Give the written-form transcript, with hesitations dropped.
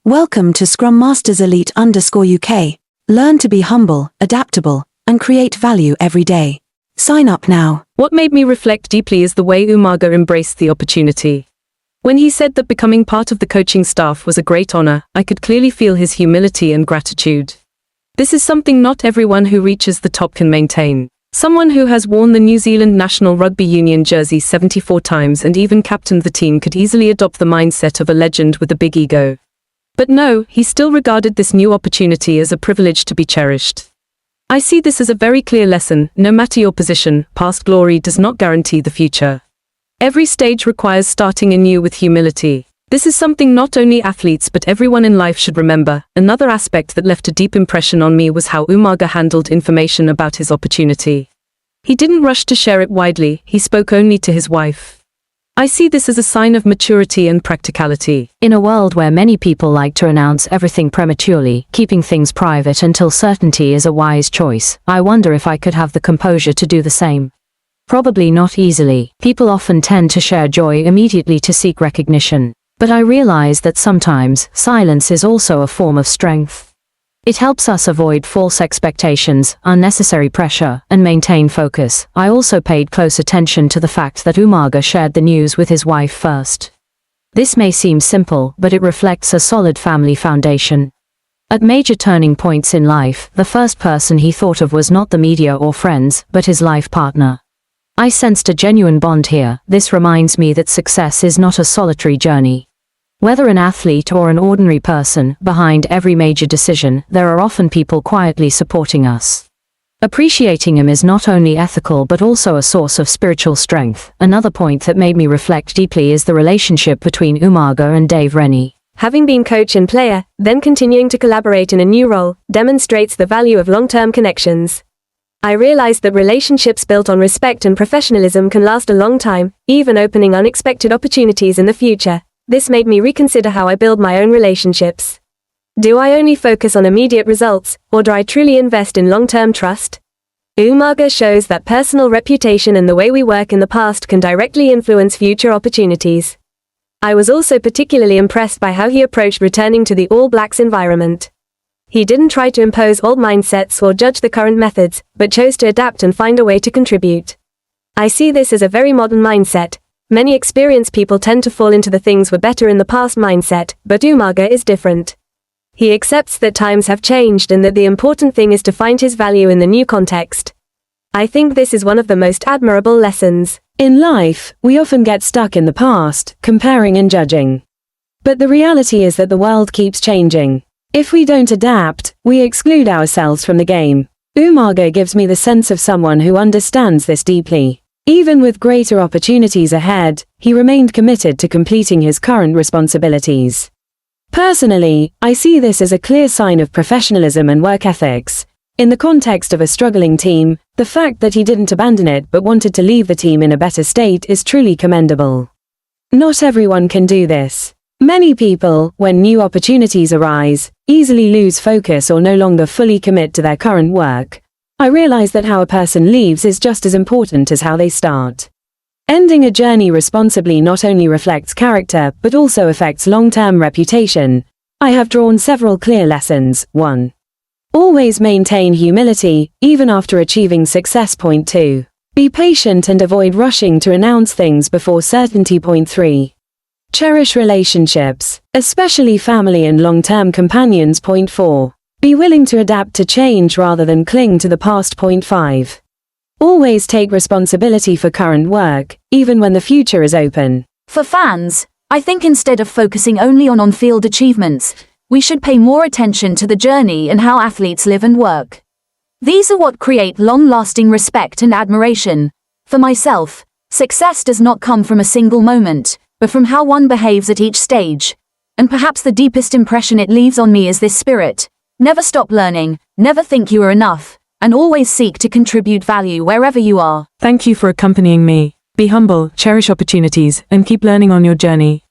Welcome to Scrum Masters Elite _UK. Learn to be humble, adaptable, and create value every day. Sign up now. What made me reflect deeply is the way Umaga embraced the opportunity. When he said that becoming part of the coaching staff was a great honor, I could clearly feel his humility and gratitude. This is something not everyone who reaches the top can maintain. Someone who has worn the New Zealand National Rugby Union jersey 74 times and even captained the team could easily adopt the mindset of a legend with a big ego. But no, he still regarded this new opportunity as a privilege to be cherished. I see this as a very clear lesson: no matter your position, past glory does not guarantee the future. Every stage requires starting anew with humility. This is something not only athletes but everyone in life should remember. Another aspect that left a deep impression on me was how Umaga handled information about his opportunity. He didn't rush to share it widely, he spoke only to his wife. I see this as a sign of maturity and practicality. In a world where many people like to announce everything prematurely, keeping things private until certainty is a wise choice, I wonder if I could have the composure to do the same. Probably not easily. People often tend to share joy immediately to seek recognition. But I realize that sometimes, silence is also a form of strength. It helps us avoid false expectations, unnecessary pressure, and maintain focus. I also paid close attention to the fact that Umaga shared the news with his wife first. This may seem simple, but it reflects a solid family foundation. At major turning points in life, the first person he thought of was not the media or friends, but his life partner. I sensed a genuine bond here. This reminds me that success is not a solitary journey. Whether an athlete or an ordinary person, behind every major decision, there are often people quietly supporting us. Appreciating him is not only ethical but also a source of spiritual strength. Another point that made me reflect deeply is the relationship between Umaga and Dave Rennie. Having been coach and player, then continuing to collaborate in a new role, demonstrates the value of long-term connections. I realized that relationships built on respect and professionalism can last a long time, even opening unexpected opportunities in the future. This made me reconsider how I build my own relationships. Do I only focus on immediate results, or do I truly invest in long-term trust? Umaga shows that personal reputation and the way we work in the past can directly influence future opportunities. I was also particularly impressed by how he approached returning to the All Blacks environment. He didn't try to impose old mindsets or judge the current methods, but chose to adapt and find a way to contribute. I see this as a very modern mindset. Many experienced people tend to fall into the things were better in the past mindset, but Umaga is different. He accepts that times have changed and that the important thing is to find his value in the new context. I think this is one of the most admirable lessons. In life, we often get stuck in the past, comparing and judging. But the reality is that the world keeps changing. If we don't adapt, we exclude ourselves from the game. Umaga gives me the sense of someone who understands this deeply. Even with greater opportunities ahead, he remained committed to completing his current responsibilities. Personally, I see this as a clear sign of professionalism and work ethics. In the context of a struggling team, the fact that he didn't abandon it but wanted to leave the team in a better state is truly commendable. Not everyone can do this. Many people, when new opportunities arise, easily lose focus or no longer fully commit to their current work. I realize that how a person leaves is just as important as how they start. Ending a journey responsibly not only reflects character but also affects long-term reputation. I have drawn several clear lessons. 1. Always maintain humility, even after achieving success. 2. Be patient and avoid rushing to announce things before certainty. 3. Cherish relationships, especially family and long-term companions. 4. Be willing to adapt to change rather than cling to the past. 5. Always take responsibility for current work, even when the future is open. For fans, I think instead of focusing only on on-field achievements, we should pay more attention to the journey and how athletes live and work. These are what create long-lasting respect and admiration. For myself, success does not come from a single moment, but from how one behaves at each stage. And perhaps the deepest impression it leaves on me is this spirit. Never stop learning, never think you are enough, and always seek to contribute value wherever you are. Thank you for accompanying me. Be humble, cherish opportunities, and keep learning on your journey.